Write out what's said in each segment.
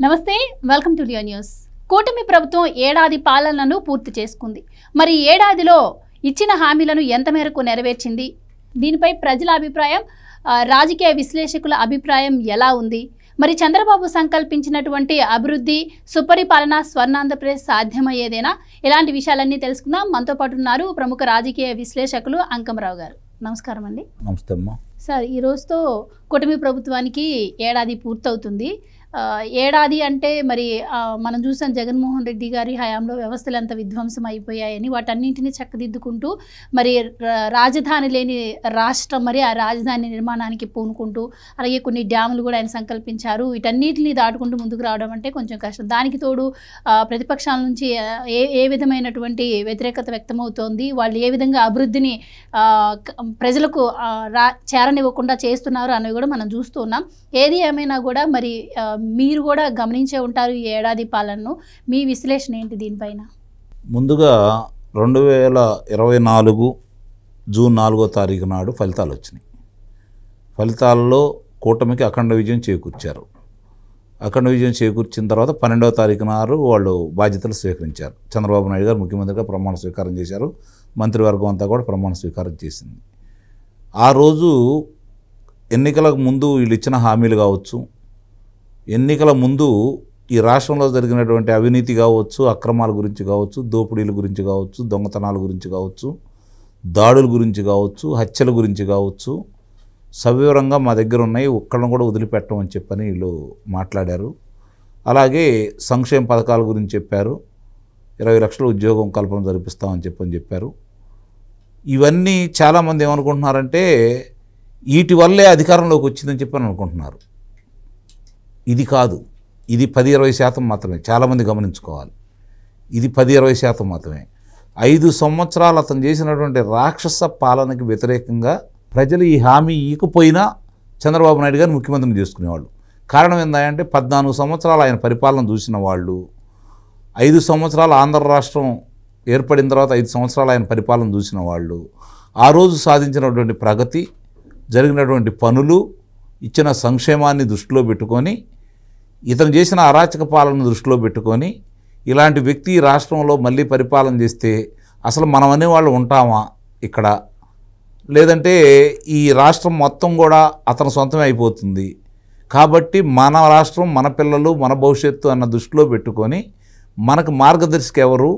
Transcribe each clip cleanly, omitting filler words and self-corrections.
నమస్తే, welcome to Leo news. కూటమి ప్రభుత్వం ఏడాది పాలనను పూర్తి చేసుకుంది. మరి ఏడాదిలో ఇచ్చిన హామీలను ఎంత మేరకు నెరవేర్చింది? దీనిపై ప్రజల అభిప్రాయం, రాజకీయ విశ్లేషకుల అభిప్రాయం ఎలా ఉంది? మరి చంద్రబాబు సంకల్పించినటువంటి అభివృద్ధి, సుపరిపాలన స్వర్ణాంధ్రప్రదేశ్ సాధ్యమయ్యేదేనా? ఇలాంటి విషయాలన్నీ తెలుసుకుందాం. మనతో పాటు ఉన్నారు ప్రముఖ రాజకీయ విశ్లేషకులు అంకమరావు గారు. నమస్కారం అండి. నమస్తే అమ్మా. సార్, ఈ రోజుతో కూటమి ప్రభుత్వానికి ఏడాది పూర్తవుతుంది. ఏడాది అంటే మరి మనం చూసాం జగన్మోహన్ రెడ్డి గారి హయాంలో వ్యవస్థలు ఎంత విధ్వంసం అయిపోయాయని, వాటన్నింటినీ చక్కదిద్దుకుంటూ మరి రాజధాని లేని రాష్ట్రం, మరి ఆ రాజధాని నిర్మాణానికి పూనుకుంటూ, అలాగే కొన్ని డ్యాములు కూడా ఆయన సంకల్పించారు. వీటన్నిటిని దాటుకుంటూ ముందుకు రావడం అంటే కొంచెం కష్టం. దానికి తోడు ప్రతిపక్షాల నుంచి ఏ విధమైనటువంటి వ్యతిరేకత వ్యక్తమవుతోంది, వాళ్ళు ఏ విధంగా అభివృద్ధిని ప్రజలకు చేరనివ్వకుండా చేస్తున్నారు అనేవి కూడా మనం చూస్తూ ఉన్నాం. ఏది ఏమైనా కూడా మరి మీరు కూడా గమనించే ఉంటారు ఈ ఏడాది పాలనను. మీ విశ్లేషణ ఏంటి దీనిపైన? ముందుగా 2024 జూన్ 4వ తారీఖు నాడు ఫలితాలు వచ్చినాయి. ఫలితాల్లో కూటమికి అఖండ విజయం చేకూర్చారు. అఖండ విజయం చేకూర్చిన తర్వాత 12వ తారీఖు నాడు వాళ్ళు బాధ్యతలు స్వీకరించారు. చంద్రబాబు నాయుడు గారు ముఖ్యమంత్రిగా ప్రమాణ స్వీకారం చేశారు. మంత్రివర్గం అంతా కూడా ప్రమాణ స్వీకారం చేసింది. ఆ రోజు ఎన్నికలకు ముందు వీళ్ళు ఇచ్చిన హామీలు కావచ్చు, ఎన్నికల ముందు ఈ రాష్ట్రంలో జరిగినటువంటి అవినీతి కావచ్చు, అక్రమాల గురించి కావచ్చు, దోపిడీల గురించి కావచ్చు, దొంగతనాల గురించి కావచ్చు, దాడుల గురించి కావచ్చు, హత్యల గురించి కావచ్చు, సవివరంగా మా దగ్గర ఉన్నాయి, ఒక్కళ్ళని కూడా వదిలిపెట్టమని చెప్పని వీళ్ళు మాట్లాడారు. అలాగే సంక్షేమ పథకాల గురించి చెప్పారు. 20 లక్షల ఉద్యోగం కల్పన జరిపిస్తామని చెప్పారు. ఇవన్నీ చాలామంది ఏమనుకుంటున్నారంటే వీటి వల్లే అధికారంలోకి వచ్చిందని చెప్పని అనుకుంటున్నారు. ఇది కాదు. ఇది 10-20% మాత్రమే. చాలామంది గమనించుకోవాలి. ఇది 10-20% మాత్రమే. 5 సంవత్సరాలు అతను చేసినటువంటి రాక్షస పాలనకి వ్యతిరేకంగా ప్రజలు ఈ హామీ ఇవ్వకపోయినా చంద్రబాబు నాయుడు గారిని ముఖ్యమంత్రిని చేసుకునేవాళ్ళు. కారణం ఏంటంటే 14 సంవత్సరాలు ఆయన పరిపాలన చూసిన వాళ్ళు, 5 సంవత్సరాలు ఆంధ్ర రాష్ట్రం ఏర్పడిన తర్వాత 5 సంవత్సరాలు ఆయన పరిపాలన చూసిన వాళ్ళు, ఆ రోజు సాధించినటువంటి ప్రగతి, జరిగినటువంటి పనులు, ఇచ్చిన సంక్షేమాన్ని దృష్టిలో పెట్టుకొని, ఇతను చేసిన అరాచక పాలన దృష్టిలో పెట్టుకొని, ఇలాంటి వ్యక్తి రాష్ట్రంలో మళ్ళీ పరిపాలన చేస్తే అసలు మనం అనేవాళ్ళు ఉంటామా ఇక్కడ? లేదంటే ఈ రాష్ట్రం మొత్తం కూడా అతని సొంతమే అయిపోతుంది. కాబట్టి మన రాష్ట్రం, మన పిల్లలు, మన భవిష్యత్తు అన్న దృష్టిలో పెట్టుకొని మనకు మార్గదర్శక ఎవరు,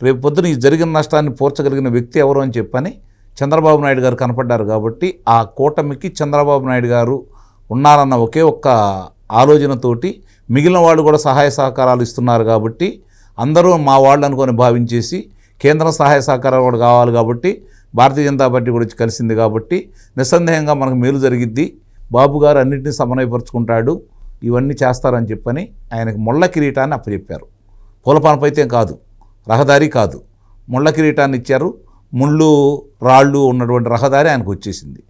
రేపు పొద్దున ఈ జరిగిన నష్టాన్ని పూడ్చగలిగిన వ్యక్తి ఎవరు అని చెప్పని చంద్రబాబు నాయుడు గారు కనపడ్డారు. కాబట్టి ఆ కూటమికి చంద్రబాబు నాయుడు గారు ఉన్నారన్న ఒకే ఒక్క ఆలోచనతోటి మిగిలిన వాళ్ళు కూడా సహాయ సహకారాలు ఇస్తున్నారు. కాబట్టి అందరూ మా వాళ్ళు అనుకొని భావించేసి కేంద్రం సహాయ సహకారాలు కూడా కావాలి. కాబట్టి భారతీయ జనతా పార్టీ కూడా కలిసింది. కాబట్టి నిస్సందేహంగా మనకు మేలు జరిగిద్ది, బాబు గారు అన్నింటినీ సమన్వయపరుచుకుంటాడు, ఇవన్నీ చేస్తారని చెప్పని ఆయనకు ముళ్ళ కిరీటాన్ని అప్పచెప్పారు. పూలపానపైతే కాదు, రహదారి కాదు, ముళ్ళ కిరీటాన్ని ఇచ్చారు. ముళ్ళు రాళ్ళు ఉన్నటువంటి రహదారి ఆయనకు వచ్చేసింది.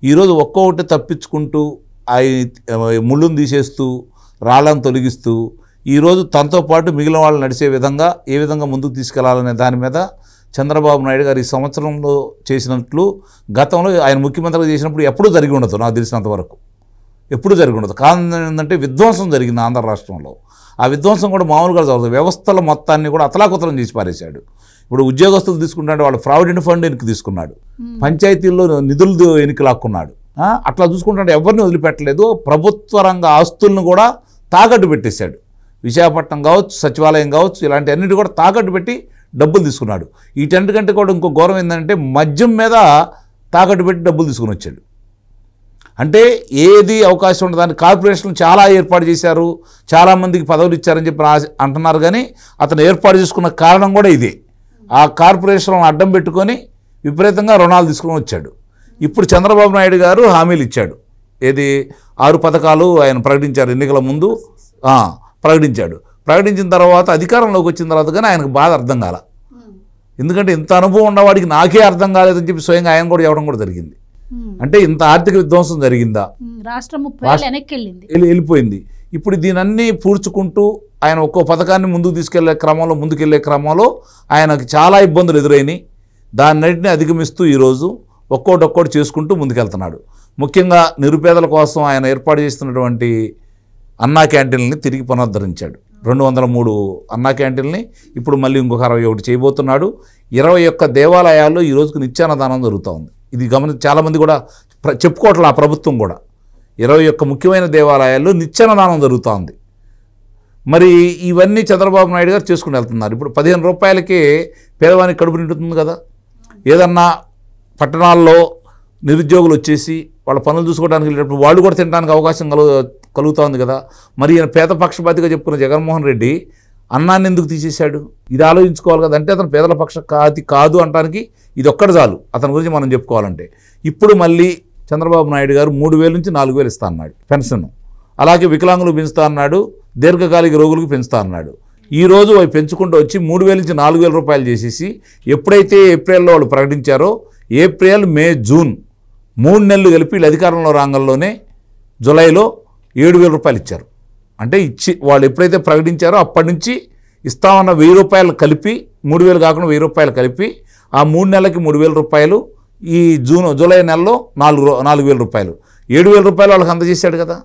ఈరోజు ఒక్కొక్కటి తప్పించుకుంటూ ముళ్ళును తీసేస్తూ రాళ్ళను తొలగిస్తూ ఈరోజు తనతో పాటు మిగిలిన వాళ్ళు నడిచే విధంగా ఏ విధంగా ముందుకు తీసుకెళ్లాలనే దాని మీద చంద్రబాబు నాయుడు గారు ఈ సంవత్సరంలో చేసినట్లు గతంలో ఆయన ముఖ్యమంత్రిగా చేసినప్పుడు ఎప్పుడూ జరిగి ఉండదు. నాకు తెలిసినంతవరకు ఎప్పుడూ జరిగి ఉండదు. కారణం ఏంటంటే విధ్వంసం జరిగింది ఆంధ్ర రాష్ట్రంలో. ఆ విధ్వంసం కూడా మామూలుగా జరుగుతుంది. వ్యవస్థల మొత్తాన్ని కూడా అతలాకుతలం చేసి పారేశాడు. ఇప్పుడు ఉద్యోగస్తులు తీసుకుంటాడు, వాళ్ళు ప్రావిడెంట్ ఫండ్ ఎన్నిక తీసుకున్నాడు, పంచాయతీల్లో నిధులు ఎన్నిక లాక్కున్నాడు. అట్లా చూసుకుంటే ఎవరిని వదిలిపెట్టలేదు. ప్రభుత్వ రంగ ఆస్తులను కూడా తాకట్టు పెట్టేశాడు. విశాఖపట్నం కావచ్చు, సచివాలయం కావచ్చు, ఇలాంటి అన్నిటి కూడా తాకట్టు పెట్టి డబ్బులు తీసుకున్నాడు. వీటన్నిటికంటే కూడా ఇంకో గౌరవం ఏంటంటే మద్యం మీద తాకట్టు పెట్టి డబ్బులు తీసుకుని వచ్చాడు. అంటే ఏది అవకాశం ఉండదు. దాని కార్పొరేషన్లు చాలా ఏర్పాటు చేశారు, చాలామందికి పదవులు ఇచ్చారని చెప్పి అంటున్నారు. కానీ అతను ఏర్పాటు చేసుకున్న కారణం కూడా ఇదే. ఆ కార్పొరేషన్ అడ్డం పెట్టుకొని విపరీతంగా రుణాలు తీసుకుని వచ్చాడు. ఇప్పుడు చంద్రబాబు నాయుడు గారు హామీలు ఇచ్చాడు. ఏది 6 పథకాలు ఆయన ప్రకటించారు. ఎన్నికల ముందు ప్రకటించాడు. ప్రకటించిన తర్వాత అధికారంలోకి వచ్చిన తర్వాత కానీ ఆయనకు బాధ అర్థం కాల. ఎందుకంటే ఇంత అనుభవం ఉన్నవాడికి నాకే అర్థం కాలేదని చెప్పి స్వయంగా ఆయన కూడా చెప్పడం కూడా జరిగింది. అంటే ఇంత ఆర్థిక విధ్వంసం జరిగిందా, రాష్ట్రం వెళ్ళిపోయింది. ఇప్పుడు దీనన్నీ పూడ్చుకుంటూ ఆయన ఒక్కో పథకాన్ని ముందుకెళ్లే క్రమంలో ఆయనకు చాలా ఇబ్బందులు ఎదురైనాయి. దాన్నిటిని అధిగమిస్తూ ఈరోజు ఒక్కోటి చేసుకుంటూ ముందుకెళ్తున్నాడు. ముఖ్యంగా నిరుపేదల కోసం ఆయన ఏర్పాటు చేస్తున్నటువంటి అన్నా క్యాంటీన్లని తిరిగి పునరుద్ధరించాడు. 203 అన్నా క్యాంటీన్ని ఇప్పుడు మళ్ళీ ఇంకొక 61 చేయబోతున్నాడు. 21 దేవాలయాల్లో ఈ రోజుకు నిత్యాన్నదానం జరుగుతూ ఉంది. ఇది గమనించి చాలామంది కూడా చెప్పుకోవట్లే, ఆ ప్రభుత్వం కూడా 21 ముఖ్యమైన దేవాలయాల్లో నిత్యాన్నదానం జరుగుతూ ఉంది. మరి ఇవన్నీ చంద్రబాబు నాయుడు గారు చేసుకుని వెళ్తున్నారు. ఇప్పుడు 15 రూపాయలకే పేదవానికి కడుపు నిండుతుంది కదా. ఏదన్నా పట్టణాల్లో నిరుద్యోగులు వచ్చేసి వాళ్ళ పనులు చూసుకోవడానికి వెళ్ళేటప్పుడు వాళ్ళు కూడా తినడానికి అవకాశం కలుగుతూ ఉంది కదా. మరి ఈయన పేద పక్షపాతిగా చెప్పుకున్న జగన్మోహన్ రెడ్డి అన్నాన్ని ఎందుకు తీసేశాడు? ఇది ఆలోచించుకోవాలి కదా. అంటే అతను పేదల పక్షపాతి కాదు అనడానికి ఇది ఒక్కటి చాలు అతని గురించి మనం చెప్పుకోవాలంటే. ఇప్పుడు మళ్ళీ చంద్రబాబు నాయుడు గారు 3,000 నుంచి 4,000 ఇస్తా అన్నాడు పెన్షన్. అలాగే వికలాంగులు పెంచుతా అన్నాడు, దీర్ఘకాలిక రోగులకు పెంచుతా అన్నాడు. ఈరోజు అవి పెంచుకుంటూ వచ్చి 3,000 నుంచి 4,000 రూపాయలు చేసేసి ఎప్పుడైతే ఏప్రిల్లో వాళ్ళు ప్రకటించారో ఏప్రిల్, మే, జూన్ 3 నెలలు కలిపి వీళ్ళు అధికారంలో రాంగంలోనే జూలైలో 7,000 రూపాయలు ఇచ్చారు. అంటే వాళ్ళు ఎప్పుడైతే ప్రకటించారో అప్పటి నుంచి ఇస్తామన్న 1,000 రూపాయలు కలిపి 3,000 కాకుండా 1,000 రూపాయలు కలిపి ఆ 3 నెలలకి 3,000 రూపాయలు, ఈ జూలై నెలలో 4,000 రూపాయలు, 7,000 రూపాయలు వాళ్ళకి అందజేశాడు కదా.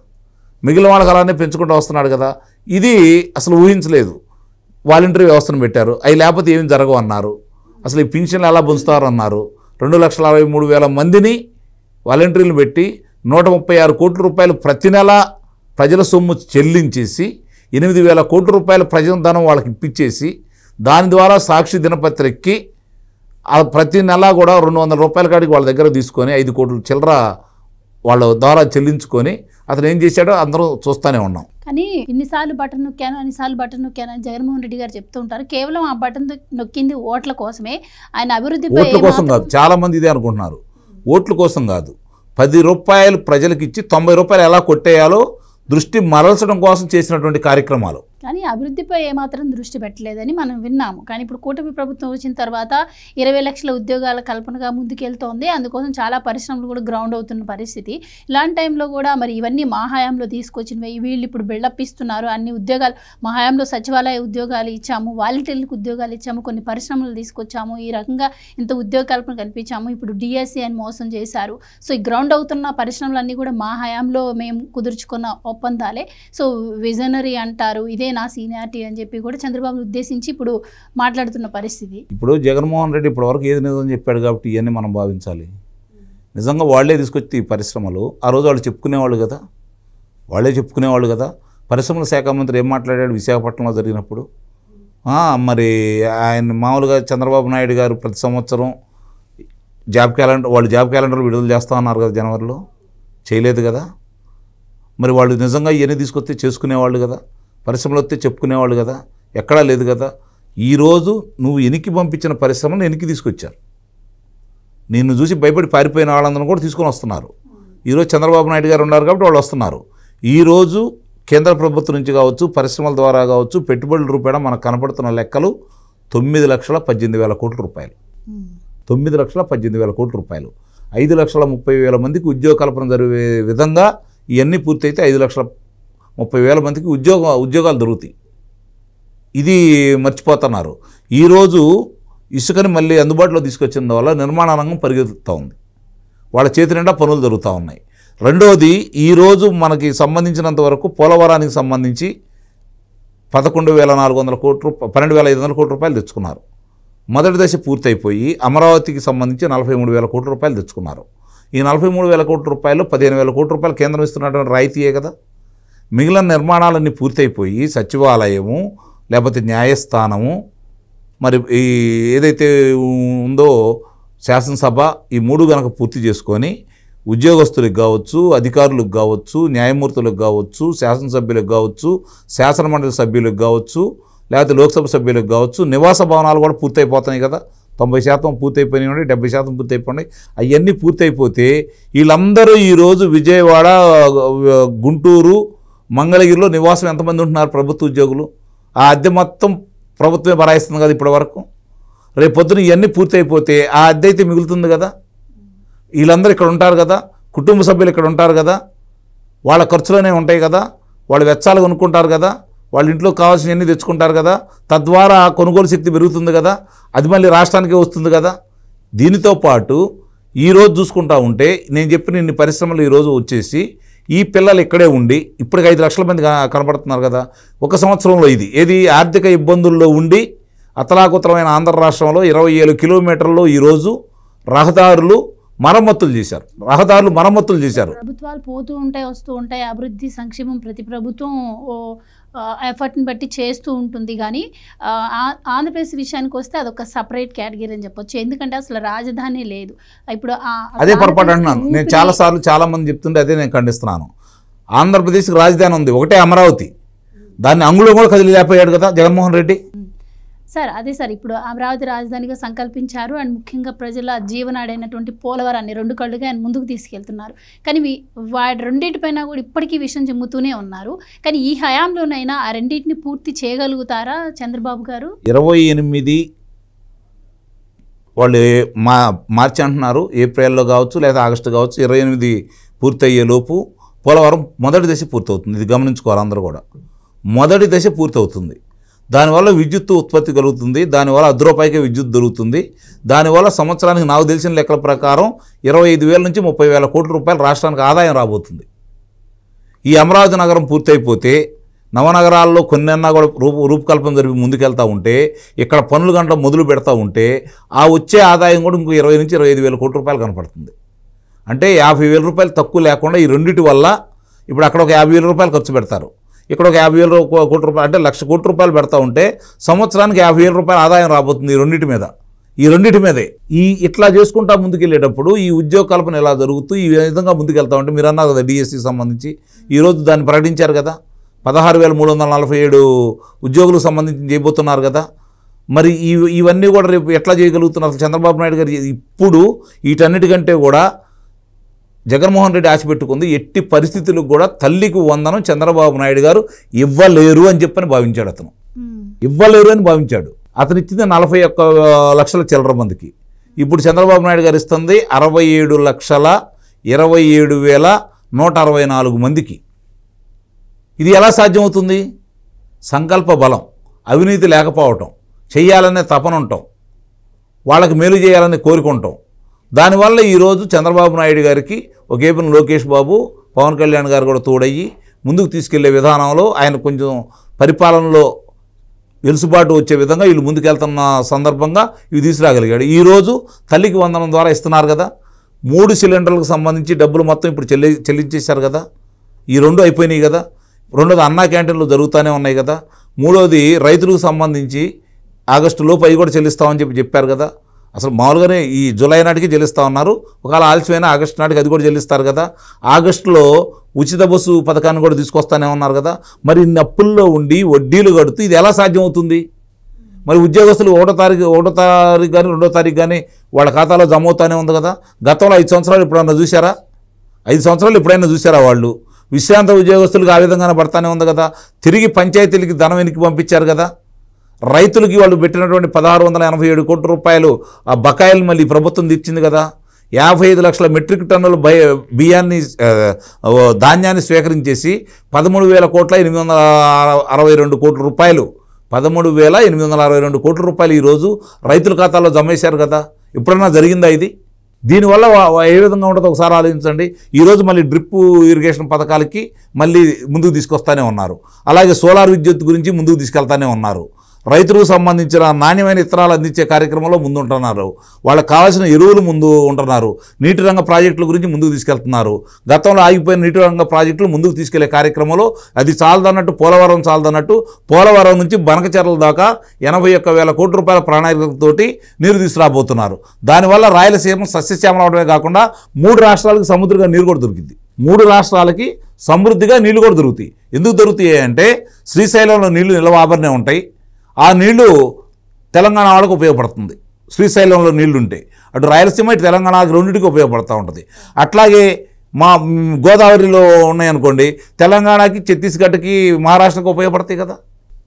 మిగిలిన వాళ్ళకి అలానే పెంచుకుంటూ వస్తున్నాడు కదా. ఇది అసలు ఊహించలేదు. వాలంటరీ వ్యవస్థను పెట్టారు, అవి లేకపోతే ఏమి జరగవు అన్నారు. అసలు ఈ పింఛన్లు ఎలా పొందుతారు అన్నారు. 2,63,000 మందిని వాలంటీర్లు పెట్టి 136 కోట్ల రూపాయలు ప్రతి నెల ప్రజల సొమ్ము చెల్లించేసి 8,000 కోట్ల రూపాయల ప్రజాధనం వాళ్ళకి ఇప్పించేసి దాని ద్వారా సాక్షి దినపత్రికకి ప్రతి నెల కూడా 200 రూపాయల కాడికి వాళ్ళ దగ్గర తీసుకొని 5 కోట్ల చిల్లర వాళ్ళ ద్వారా చెల్లించుకొని అతను ఏం చేశాడో అందరూ చూస్తూనే ఉన్నాం. కానీ ఇన్నిసార్లు బటన్ నొక్కాను, అన్నిసార్లు బటన్ నొక్కాను అని జగన్మోహన్ రెడ్డి గారు చెప్తూ ఉంటారు. కేవలం ఆ బటన్ నొక్కింది ఓట్ల కోసమే. ఆయన అభివృద్ధి ఓట్ల కోసం కాదు, చాలామంది ఇదే అనుకుంటున్నారు. ఓట్ల కోసం కాదు, 10 రూపాయలు ప్రజలకు ఇచ్చి 90 రూపాయలు ఎలా కొట్టేయాలో దృష్టి మరల్చడం కోసం చేసినటువంటి కార్యక్రమాలు. కానీ అభివృద్ధిపై ఏమాత్రం దృష్టి పెట్టలేదని మనం విన్నాము. కానీ ఇప్పుడు కూటమి ప్రభుత్వం వచ్చిన తర్వాత 20 లక్షల ఉద్యోగాల కల్పనగా ముందుకెళ్తోంది. అందుకోసం చాలా పరిశ్రమలు కూడా గ్రౌండ్ అవుతున్న పరిస్థితి. ఇలాంటి టైంలో కూడా మరి ఇవన్నీ మా హయాంలో తీసుకొచ్చినవి, వీళ్ళు ఇప్పుడు బిల్డప్ ఇస్తున్నారు. అన్ని ఉద్యోగాలు మా హయాంలో సచివాలయ ఉద్యోగాలు ఇచ్చాము, వాలంటీర్లకు ఉద్యోగాలు ఇచ్చాము, కొన్ని పరిశ్రమలు తీసుకొచ్చాము, ఈ రకంగా ఇంత ఉద్యోగ కల్పన కల్పించాము, ఇప్పుడు డిఎస్సి అని మోసం చేశారు. సో ఈ గ్రౌండ్ అవుతున్న పరిశ్రమలన్నీ కూడా మా హయాంలో మేము కుదుర్చుకున్న ఒప్పందాలే. సో విజనరీ అంటారు, ఇదే నా సీనియారిటీ అని చెప్పి కూడా చంద్రబాబు ఉద్దేశించి ఇప్పుడు మాట్లాడుతున్న పరిస్థితి. ఇప్పుడు జగన్మోహన్ రెడ్డి ఇప్పటివరకు ఏది నిజం చెప్పాడు కాబట్టి ఇవన్నీ మనం భావించాలి. నిజంగా వాళ్లే తీసుకొచ్చి పరిశ్రమలు ఆ రోజు వాళ్ళు చెప్పుకునేవాళ్ళు కదా, వాళ్ళే చెప్పుకునేవాళ్ళు కదా. పరిశ్రమల శాఖ మంత్రి ఏం మాట్లాడాడు విశాఖపట్నంలో జరిగినప్పుడు? మరి ఆయన మామూలుగా చంద్రబాబు నాయుడు గారు ప్రతి సంవత్సరం జాబ్ క్యాలెండర్ విడుదల చేస్తూ ఉన్నారు కదా, జనవరిలో చేయలేదు కదా. మరి వాళ్ళు నిజంగా ఇవన్నీ తీసుకొస్తే చేసుకునేవాళ్ళు కదా, పరిశ్రమలు వస్తే చెప్పుకునేవాళ్ళు కదా, ఎక్కడా లేదు కదా. ఈరోజు నువ్వు ఎనికి పంపించిన పరిశ్రమను ఎనికి తీసుకొచ్చారు. నిన్ను చూసి భయపడి పారిపోయిన వాళ్ళందరూ కూడా తీసుకొని వస్తున్నారు. ఈరోజు చంద్రబాబు నాయుడు గారు ఉన్నారు కాబట్టి వాళ్ళు వస్తున్నారు. ఈరోజు కేంద్ర ప్రభుత్వం నుంచి కావచ్చు, పరిశ్రమల ద్వారా కావచ్చు, పెట్టుబడుల రూపాయన మనకు కనపడుతున్న లెక్కలు 9,18,000 కోట్ల రూపాయలు. 9,18,000 కోట్ల రూపాయలు. 5,30,000 మందికి ఉద్యోగ కల్పన జరిగే విధంగా ఇవన్నీ పూర్తయితే 5,30,000 మందికి ఉద్యోగాలు దొరుకుతాయి. ఇది మర్చిపోతున్నారు. ఈరోజు ఇసుకని మళ్ళీ అందుబాటులో తీసుకొచ్చిన వల్ల నిర్మాణ రంగం పరిగెత్తుతూ ఉంది, వాళ్ళ చేతి నిండా పనులు జరుగుతూ ఉన్నాయి. రెండవది, ఈరోజు మనకి సంబంధించినంత వరకు పోలవరానికి సంబంధించి 11,400 కోట్ల 12,500 కోట్ల రూపాయలు తెచ్చుకున్నారు. మొదటి దశ పూర్తయిపోయి అమరావతికి సంబంధించి 43,000 కోట్ల రూపాయలు తెచ్చుకున్నారు. ఈ 43,000 కోట్ల రూపాయలు 15,000 కోట్ల రూపాయలు కేంద్రం ఇస్తున్నటువంటి రాయితీయే కదా. మిగిలిన నిర్మాణాలన్నీ పూర్తయిపోయి సచివాలయము లేకపోతే న్యాయస్థానము, మరి ఈ ఏదైతే ఉందో శాసనసభ, ఈ 3 కనుక పూర్తి చేసుకొని ఉద్యోగస్తులకు కావచ్చు, అధికారులకు కావచ్చు, న్యాయమూర్తులకు కావచ్చు, శాసనసభ్యులకు కావచ్చు, శాసనమండలి సభ్యులకు కావచ్చు, లేకపోతే లోక్సభ సభ్యులకు కావచ్చు, నివాస భవనాలు కూడా పూర్తయిపోతున్నాయి కదా. 90% పూర్తయిపోయినాయి, 70% పూర్తయిపోయినాయి. అవన్నీ పూర్తయిపోతే వీళ్ళందరూ ఈరోజు విజయవాడ, గుంటూరు, మంగళగిరిలో నివాసం ఎంతమంది ఉంటున్నారు ప్రభుత్వ ఉద్యోగులు? ఆ అద్దె మొత్తం ప్రభుత్వమే భరాయిస్తుంది కదా ఇప్పటి వరకు. రేపు పొద్దున ఇవన్నీ పూర్తయిపోతే ఆ అద్దె అయితే మిగులుతుంది కదా. వీళ్ళందరూ ఇక్కడ ఉంటారు కదా, కుటుంబ సభ్యులు ఇక్కడ ఉంటారు కదా, వాళ్ళ ఖర్చులనే ఉంటాయి కదా, వాళ్ళు వెచ్చాలు కొనుక్కుంటారు కదా, వాళ్ళ ఇంట్లో కావాల్సినవన్నీ తెచ్చుకుంటారు కదా, తద్వారా కొనుగోలు శక్తి పెరుగుతుంది కదా, అది మళ్ళీ రాష్ట్రానికే వస్తుంది కదా. దీనితో పాటు ఈరోజు చూసుకుంటా ఉంటే నేను చెప్పిన ఇన్ని పరిశ్రమలు ఈరోజు వచ్చేసి ఈ పిల్లలు ఇక్కడే ఉండి ఇప్పటికి 5 లక్షల మంది కనపడుతున్నారు కదా. ఒక సంవత్సరంలో ఏది ఆర్థిక ఇబ్బందుల్లో ఉండి అతలాకుతలమైన ఆంధ్ర రాష్ట్రంలో 27 కిలోమీటర్లు ఈరోజు రహదారులు మరమ్మతులు చేశారు. ప్రభుత్వాలు పోతూ ఉంటాయి, వస్తూ ఉంటాయి. అభివృద్ధి సంక్షేమం ప్రతి ప్రభుత్వం ఎఫర్ట్ని బట్టి చేస్తూ ఉంటుంది. కానీ ఆంధ్రప్రదేశ్ విషయానికి వస్తే అదొక సపరేట్ కేటగిరీ అని చెప్పొచ్చు. ఎందుకంటే అసలు రాజధాని లేదు. ఇప్పుడు అదే పొరపాటు అంటున్నాను నేను. చాలా మంది చెప్తుంటే అదే నేను ఖండిస్తున్నాను. ఆంధ్రప్రదేశ్కి రాజధాని ఉంది, ఒకటే అమరావతి. దాన్ని అంగుళం కూడా కదిలిలేకపోయాడు కదా జగన్మోహన్ రెడ్డి. సార్ అదే సార్, ఇప్పుడు అమరావతి రాజధానిగా సంకల్పించారు. అండ్ ముఖ్యంగా ప్రజల జీవనాడైనటువంటి పోలవరాన్ని 2 కళ్ళుగా ఆయన ముందుకు తీసుకెళ్తున్నారు. కానీ వాటి రెండింటిపైన కూడా ఇప్పటికీ విషయం చెమ్ముతూనే ఉన్నారు. కానీ ఈ హయాంలోనైనా ఆ రెండింటిని పూర్తి చేయగలుగుతారా చంద్రబాబు గారు? 28 వాళ్ళు మార్చి అంటున్నారు, ఏప్రిల్లో కావచ్చు లేదా ఆగస్టు కావచ్చు. 28 పూర్తయ్యేలోపు పోలవరం మొదటి దశ పూర్తవుతుంది. ఇది గమనించుకోవాలి అందరూ కూడా. మొదటి దశ పూర్తవుతుంది. దానివల్ల విద్యుత్ ఉత్పత్తి కలుగుతుంది. దానివల్ల ₹10 విద్యుత్ దొరుకుతుంది. దానివల్ల సంవత్సరానికి నాకు తెలిసిన లెక్కల ప్రకారం 25,000 నుంచి 30,000 కోట్ల రూపాయలు రాష్ట్రానికి ఆదాయం రాబోతుంది. ఈ అమరావతి నగరం పూర్తయిపోతే నవనగరాల్లో కొన్నన్నా కూడా రూపకల్పన జరిపి ముందుకెళ్తూ ఉంటే, ఇక్కడ పనులు గంట మొదలు పెడతా ఉంటే ఆ వచ్చే ఆదాయం కూడా ఇంకో 20 నుంచి 25,000 కోట్ల రూపాయలు కనపడుతుంది. అంటే 50,000 రూపాయలు తక్కువ లేకుండా ఈ రెండింటి వల్ల ఇప్పుడు అక్కడ ఒక 50,000 రూపాయలు ఖర్చు పెడతారు, ఇక్కడ ఒక 50,000 కోట్ల రూపాయలు, అంటే 1,00,000 కోట్ల రూపాయలు పెడతా ఉంటే సంవత్సరానికి 50,000 రూపాయల ఆదాయం రాబోతుంది ఈ రెండింటి మీదే. ఇట్లా చేసుకుంటా ముందుకెళ్ళేటప్పుడు ఈ ఉద్యోగ కల్పన ఎలా జరుగుతూ ఈ విధంగా ముందుకెళ్తా ఉంటే, మీరు అన్నారు కదా డిఎస్సికి సంబంధించి ఈరోజు దాన్ని ప్రకటించారు కదా, 16,347 ఉద్యోగులకు సంబంధించి చేయబోతున్నారు కదా. మరి ఇవన్నీ కూడా రేపు ఎట్లా చేయగలుగుతున్నారు చంద్రబాబు నాయుడు గారు? ఇప్పుడు వీటన్నిటికంటే కూడా జగన్మోహన్ రెడ్డి ఆశ పెట్టుకుంది ఎట్టి పరిస్థితులకు కూడా తల్లికి వందనం చంద్రబాబు నాయుడు గారు ఇవ్వలేరు అని చెప్పని భావించాడు. అతను ఇచ్చింది 41 లక్షల చిల్లర మందికి. ఇప్పుడు చంద్రబాబు నాయుడు గారు ఇస్తుంది 67,27,164 మందికి. ఇది ఎలా సాధ్యమవుతుంది? సంకల్ప బలం, అవినీతి లేకపోవటం, చెయ్యాలనే తపన ఉండటం, వాళ్ళకి మేలు చేయాలని కోరుకుంటాం. దానివల్ల ఈరోజు చంద్రబాబు నాయుడు గారికి ఒకేపని లోకేష్ బాబు, పవన్ కళ్యాణ్ గారు కూడా తోడయ్యి ముందుకు తీసుకెళ్లే విధానంలో ఆయన కొంచెం పరిపాలనలో వెలుసుబాటు వచ్చే విధంగా వీళ్ళు ముందుకెళ్తున్న సందర్భంగా ఇవి తీసుకురాగలిగాడు. ఈరోజు తల్లికి వందనం ద్వారా ఇస్తున్నారు కదా. 3 సిలిండర్లకు సంబంధించి డబ్బులు మొత్తం ఇప్పుడు చెల్లించేశారు కదా. ఈ 2 అయిపోయినాయి కదా. 2వది అన్నా క్యాంటీన్లు జరుగుతూనే ఉన్నాయి కదా. 3వది రైతులకు సంబంధించి ఆగస్టులోపు అవి కూడా చెల్లిస్తామని చెప్పారు కదా. అసలు మామూలుగానే ఈ జూలై నాటికి చెల్లిస్తూ ఉన్నారు. ఒకవేళ ఆలస్యమైన ఆగస్టు నాటికి అది కూడా చెల్లిస్తారు కదా. ఆగస్టులో ఉచిత బస్సు పథకాన్ని కూడా తీసుకొస్తానే ఉన్నారు కదా. మరి ఇన్ని అప్పుల్లో ఉండి వడ్డీలు కడుతూ ఇది ఎలా సాధ్యమవుతుంది? మరి ఉద్యోగస్తులు 1వ తారీఖు కానీ 2వ తారీఖు కానీ వాళ్ళ ఖాతాలో జమ అవుతానే ఉంది కదా. గతంలో 5 సంవత్సరాలు ఎప్పుడైనా చూసారా? 5 సంవత్సరాలు ఎప్పుడైనా చూసారా? వాళ్ళు విశ్రాంత ఉద్యోగస్తులకు ఆ విధంగానే పడతానే ఉంది కదా. తిరిగి పంచాయతీలకి ధనం వెనక్కి పంపించారు కదా. రైతులకి వాళ్ళు పెట్టినటువంటి 1,687 కోట్ల రూపాయలు ఆ బకాయిలు మళ్ళీ ప్రభుత్వం తీర్చింది కదా. 55 లక్షల మెట్రిక్ టన్నుల ధాన్యాన్ని స్వీకరించేసి 13,862 కోట్ల రూపాయలు 13,862 కోట్ల రూపాయలు ఈరోజు రైతుల ఖాతాలో జమ చేశారు కదా. ఎప్పుడన్నా జరిగిందా ఇది? దీనివల్ల ఏ విధంగా ఉంటుందో ఒకసారి ఆలోచించండి. ఈరోజు మళ్ళీ డ్రిప్ ఇరిగేషన్ పథకాలకి మళ్ళీ ముందుకు తీసుకొస్తానే ఉన్నారు. అలాగే సోలార్ విద్యుత్ గురించి ముందుకు తీసుకెళ్తానే ఉన్నారు. రైతులకు సంబంధించిన నాణ్యమైన ఇత్తనాలు అందించే కార్యక్రమంలో ముందు ఉంటున్నారు. వాళ్ళకి కావాల్సిన ఎరువులు ముందు ఉంటున్నారు. నీటి రంగ ప్రాజెక్టుల గురించి ముందుకు తీసుకెళ్తున్నారు. గతంలో ఆగిపోయిన నీటి రంగ ప్రాజెక్టులు ముందుకు తీసుకెళ్లే కార్యక్రమంలో అది చాలదన్నట్టు పోలవరం చాలదన్నట్టు పోలవరం నుంచి బనకచెర్ల దాకా 81,000 కోట్ల రూపాయల ప్రణాళికలతోటి నీరు తీసుకురాబోతున్నారు. దానివల్ల రాయలసీమ సస్యశ్యామలం అవడమే కాకుండా 3 రాష్ట్రాలకు సముద్రంగా నీరు కూడా దొరికింది. 3 రాష్ట్రాలకి సమృద్ధిగా నీళ్లు కూడా దొరుకుతాయి. ఎందుకు దొరుకుతాయి అంటే శ్రీశైలంలో నీళ్లు నిల్వ ఆభరణే ఉంటాయి. ఆ నీళ్లు తెలంగాణ వాళ్ళకు ఉపయోగపడుతుంది. శ్రీశైలంలో నీళ్లు ఉంటే అటు రాయలసీమ ఇటు తెలంగాణకి రెండింటికి ఉపయోగపడుతూ ఉంటుంది. అట్లాగే మా గోదావరిలో ఉన్నాయనుకోండి, తెలంగాణకి ఛత్తీస్గఢ్కి మహారాష్ట్రకు ఉపయోగపడతాయి కదా.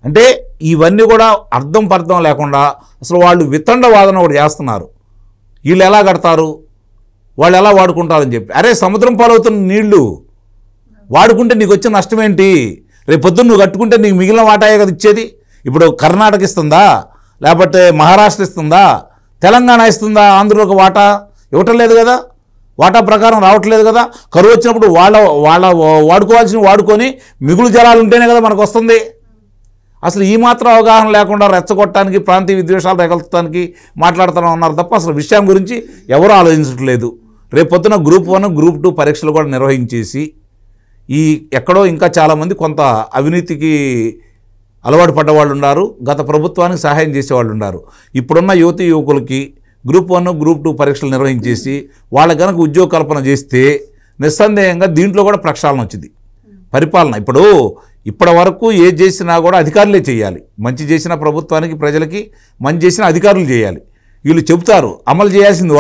అంటే ఇవన్నీ కూడా అర్థం పర్థం లేకుండా అసలు వాళ్ళు వితండ వాదన ఒకటి చేస్తున్నారు. వీళ్ళు ఎలా కడతారు, వాళ్ళు ఎలా వాడుకుంటారని చెప్పి. అరే సముద్రం పాలవుతున్న నీళ్లు వాడుకుంటే నీకు వచ్చే నష్టం ఏంటి? రేపు పొద్దున్న నువ్వు కట్టుకుంటే నీకు మిగిలిన వాటాయే కదా ఇచ్చేది. ఇప్పుడు కర్ణాటక ఇస్తుందా, లేకపోతే మహారాష్ట్ర ఇస్తుందా, తెలంగాణ ఇస్తుందా? ఆంధ్రలోకి వాటా ఇవ్వటం లేదు కదా. వాటా ప్రకారం రావట్లేదు కదా. కరువు వచ్చినప్పుడు వాళ్ళ వాడుకోవాల్సిన వాడుకొని మిగులు జలాలు ఉంటేనే కదా మనకు వస్తుంది. అసలు ఈ మాత్రం అవగాహన లేకుండా రెచ్చగొట్టడానికి, ప్రాంతీయ విద్వేషాలు రేకెత్తడానికి మాట్లాడుతూ ఉన్నారు తప్ప అసలు విషయం గురించి ఎవరూ ఆలోచించట్లేదు. రేపొద్దున గ్రూప్ 1, గ్రూప్ 2 పరీక్షలు కూడా నిర్వహించేసి ఎక్కడో ఇంకా చాలామంది కొంత అవినీతికి అలవాటు పడ్డవాళ్ళు ఉన్నారు, గత ప్రభుత్వానికి సహాయం చేసేవాళ్ళు ఉన్నారు. ఇప్పుడున్న యువకులకి గ్రూప్ 1, గ్రూప్ 2 పరీక్షలు నిర్వహించేసి వాళ్ళ కనుక ఉద్యోగ కల్పన చేస్తే నిస్సందేహంగా దీంట్లో కూడా ప్రక్షాళన వచ్చింది. పరిపాలన ఇప్పటి వరకు ఏది చేసినా కూడా అధికారులే చేయాలి. మంచి చేసిన ప్రభుత్వానికి, ప్రజలకి మంచి చేసిన అధికారులు చేయాలి. వీళ్ళు చెబుతారు, అమలు చేయాల్సింది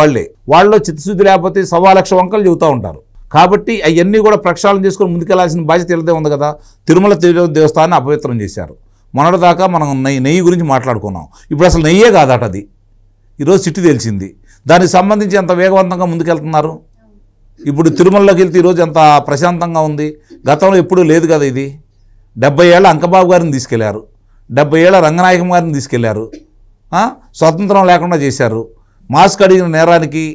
వాళ్ళలో చిత్తశుద్ధి లేకపోతే 1,00,000 వంకలు చెబుతూ ఉంటారు. కాబట్టి అవన్నీ కూడా ప్రక్షాళన చేసుకొని ముందుకెళ్లాల్సిన బాధ్యత వీళ్ళదే ఉంది కదా. తిరుమల దేవస్థానాన్ని అపవిత్రం చేశారు. మొన్నటిదాకా మనం నెయ్యి గురించి మాట్లాడుకున్నాం. ఇప్పుడు అసలు నెయ్యే కాదట అది. ఈరోజు సిట్టు తెలిసింది. దానికి సంబంధించి ఎంత వేగవంతంగా ముందుకెళ్తున్నారు. ఇప్పుడు తిరుమలలోకి వెళ్తే ఈరోజు ఎంత ప్రశాంతంగా ఉంది. గతంలో ఎప్పుడూ లేదు కదా ఇది. 70 ఏళ్ళ అంకబాబు గారిని తీసుకెళ్లారు, 70 ఏళ్ళ రంగనాయకం గారిని తీసుకెళ్లారు, స్వతంత్రం లేకుండా చేశారు. మాస్క్ అడిగిన నేరానికి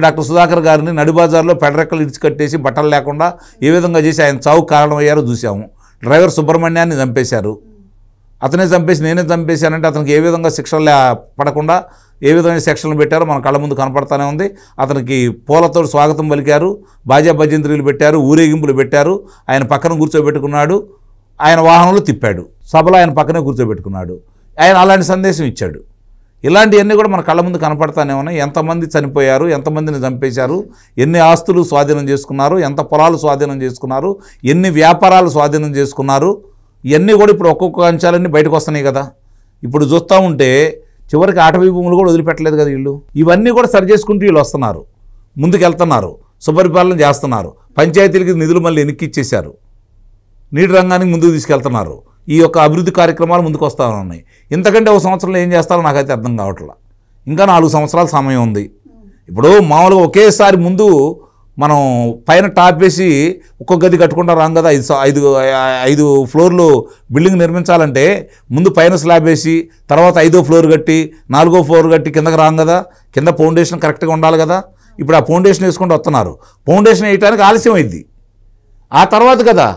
డాక్టర్ సుధాకర్ గారిని నడిబజార్లో పెడరెక్కలు ఇడిచికట్టేసి బట్టలు లేకుండా ఏ విధంగా చేసి ఆయన చావుకు కారణమయ్యారో చూసాము. డ్రైవర్ సుబ్రహ్మణ్యాన్ని చంపేశారు. అతనే చంపేసి నేనే చంపేశానంటే అతనికి ఏ విధంగా శిక్షలు పడకుండా ఏ విధమైన శిక్షలు పెట్టారో మన కళ్ళ ముందు కనపడతానే ఉంది. అతనికి పూలతో స్వాగతం పలికారు, బాజా భజంత్రీలు పెట్టారు, ఊరేగింపులు పెట్టారు. ఆయన పక్కన కూర్చోబెట్టుకున్నాడు, ఆయన వాహనంలో తిప్పాడు, సభలో ఆయన పక్కనే కూర్చోబెట్టుకున్నాడు. ఆయన అలాంటి సందేశం ఇచ్చాడు. ఇలాంటివన్నీ కూడా మన కళ్ళ ముందు కనపడతానే ఉన్నాయి. ఎంతమంది చనిపోయారు, ఎంతమందిని చంపేశారు, ఎన్ని ఆస్తులు స్వాధీనం చేసుకున్నారు, ఎంత పొలాలు స్వాధీనం చేసుకున్నారు, ఎన్ని వ్యాపారాలు స్వాధీనం చేసుకున్నారు. ఇవన్నీ కూడా ఇప్పుడు ఒక్కొక్క అంశాలన్నీ బయటకు వస్తున్నాయి కదా. ఇప్పుడు చూస్తూ ఉంటే చివరికి అటవీ భూములు కూడా వదిలిపెట్టలేదు కదా వీళ్ళు. ఇవన్నీ కూడా సరి చేసుకుంటూ వీళ్ళు వస్తున్నారు, ముందుకెళ్తున్నారు, సుపరిపాలన చేస్తున్నారు. పంచాయతీలకి నిధులు మళ్ళీ వెనక్కిచ్చేశారు, నీటి రంగానికి ముందుకు తీసుకెళ్తున్నారు. ఈ యొక్క అభివృద్ధి కార్యక్రమాలు ముందుకు వస్తూ ఉన్నాయి. ఇంతకంటే ఒక సంవత్సరంలో ఏం చేస్తారో నాకైతే అర్థం కావట్లా. ఇంకా 4 సంవత్సరాల సమయం ఉంది. ఇప్పుడు మామూలుగా ఒకేసారి ముందు మనం పైన టాప్ వేసి ఒక్కొక్క గది కట్టుకుంటా రాం కదా. 5 ఫ్లోర్లు బిల్డింగ్ నిర్మించాలంటే ముందు పైన స్లాబ్ వేసి తర్వాత 5వ ఫ్లోర్ కట్టి 4వ ఫ్లోర్ కట్టి కిందకి రాం కదా. కింద ఫౌండేషన్ కరెక్ట్గా ఉండాలి కదా. ఇప్పుడు ఆ ఫౌండేషన్ వేసుకుంటూ వస్తున్నారు. ఫౌండేషన్ వేయడానికి ఆలస్యం అయింది. ఆ తర్వాత కదా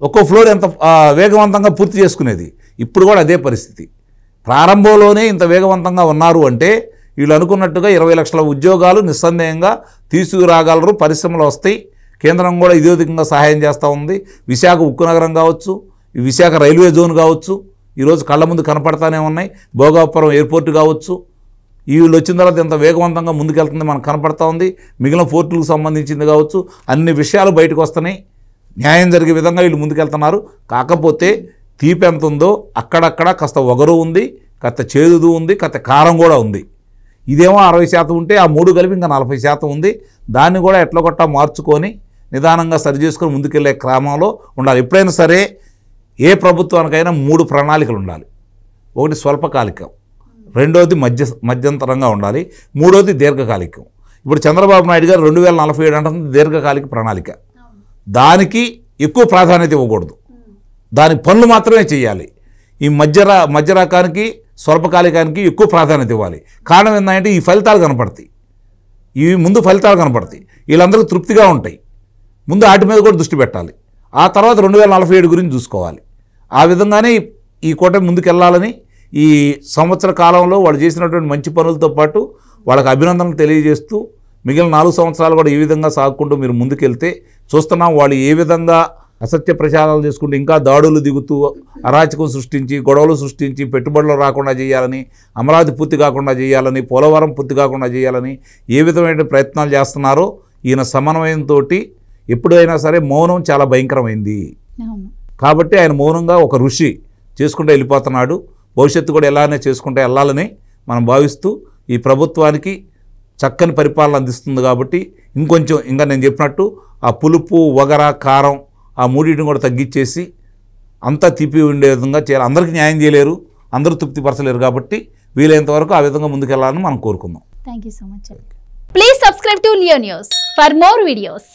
ఒక్కో ఫ్లోర్ ఎంత వేగవంతంగా పూర్తి చేసుకునేది. ఇప్పుడు కూడా అదే పరిస్థితి. ప్రారంభంలోనే ఇంత వేగవంతంగా ఉన్నారు అంటే వీళ్ళు అనుకున్నట్టుగా 20 లక్షల ఉద్యోగాలు నిస్సందేహంగా తీసుకురాగలరు, పరిశ్రమలు వస్తాయి. కేంద్రం కూడా ఇదేవిధంగా సహాయం చేస్తూ ఉంది. విశాఖ ఉక్కు నగరం కావచ్చు, విశాఖ రైల్వే జోన్ కావచ్చు, ఈరోజు కళ్ళ ముందు కనపడతానే ఉన్నాయి. భోగాపురం ఎయిర్పోర్ట్ కావచ్చు, వీళ్ళు వచ్చిన తర్వాత ఎంత వేగవంతంగా ముందుకెళ్తుంది మనకు కనపడతా ఉంది. మిగిలిన పోర్టులకు సంబంధించింది కావచ్చు, అన్ని విషయాలు బయటకు వస్తున్నాయి. న్యాయం జరిగే విధంగా వీళ్ళు ముందుకెళ్తున్నారు. కాకపోతే తీపి ఎంత ఉందో అక్కడక్కడ కాస్త ఒగరు ఉంది, కాస్త చేదు ఉంది, కాస్త కారం కూడా ఉంది. ఇదేమో 60% ఉంటే ఆ 3 కలిపి ఇంకా 40% ఉంది. దాన్ని కూడా ఎట్లా కొట్టా మార్చుకొని నిదానంగా సరి చేసుకొని ముందుకెళ్ళే క్రమంలో ఉండాలి. ఎప్పుడైనా సరే ఏ ప్రభుత్వానికైనా 3 ప్రణాళికలు ఉండాలి. ఒకటి స్వల్పకాలికం, రెండోది మధ్యంతరంగా ఉండాలి, మూడోది దీర్ఘకాలికం. ఇప్పుడు చంద్రబాబు నాయుడు గారు 2047 అంటుంది దీర్ఘకాలిక ప్రణాళిక. దానికి ఎక్కువ ప్రాధాన్యత ఇవ్వకూడదు, దాని పనులు మాత్రమే చేయాలి. ఈ మధ్య రకానికి స్వల్పకాలికానికి ఎక్కువ ప్రాధాన్యత ఇవ్వాలి. కారణం ఏంటంటే ఈ ఫలితాలు కనపడతాయి, ముందు ఫలితాలు కనపడతాయి, వీళ్ళందరికీ తృప్తిగా ఉంటాయి. ముందు వాటి మీద కూడా దృష్టి పెట్టాలి. ఆ తర్వాత 2047 గురించి చూసుకోవాలి. ఆ విధంగానే ఈ కూటమి ముందుకెళ్లాలని ఈ సంవత్సర కాలంలో వాళ్ళు చేసినటువంటి మంచి పనులతో పాటు వాళ్ళకి అభినందనలు తెలియజేస్తూ మిగిలిన 4 సంవత్సరాలు కూడా ఈ విధంగా సాగుకుంటూ మీరు ముందుకెళ్తే చూస్తున్నాం. వాళ్ళు ఏ విధంగా అసత్య ప్రచారాలు చేసుకుంటూ ఇంకా దాడులు దిగుతూ అరాచకం సృష్టించి, గొడవలు సృష్టించి, పెట్టుబడులు రాకుండా చేయాలని, అమరావతి పూర్తి కాకుండా చేయాలని, పోలవరం పూర్తి కాకుండా చేయాలని ఏ విధమైన ప్రయత్నాలు చేస్తున్నారో ఈయన సమన్వయంతో ఎప్పుడైనా సరే మౌనం చాలా భయంకరమైంది. కాబట్టి ఆయన మౌనంగా ఒక ఋషి చేసుకుంటూ వెళ్ళిపోతున్నాడు. భవిష్యత్తు కూడా ఎలానే చేసుకుంటూ వెళ్ళాలని మనం భావిస్తూ ఈ ప్రభుత్వానికి చక్కని పరిపాలన అందిస్తుంది. కాబట్టి ఇంకొంచెం ఇంకా నేను చెప్పినట్టు ఆ పులుపు, వగర, కారం ఆ మూడింటిని కూడా తగ్గించేసి అంతా తీపి ఉండే విధంగా చేయాలి. అందరికీ న్యాయం చేయలేరు, అందరూ తృప్తిపరచలేరు. కాబట్టి వీలైనంత వరకు ఆ విధంగా ముందుకెళ్లాలని మనం కోరుకుందాం. Thank you so much. Please subscribe to Leo news for more videos.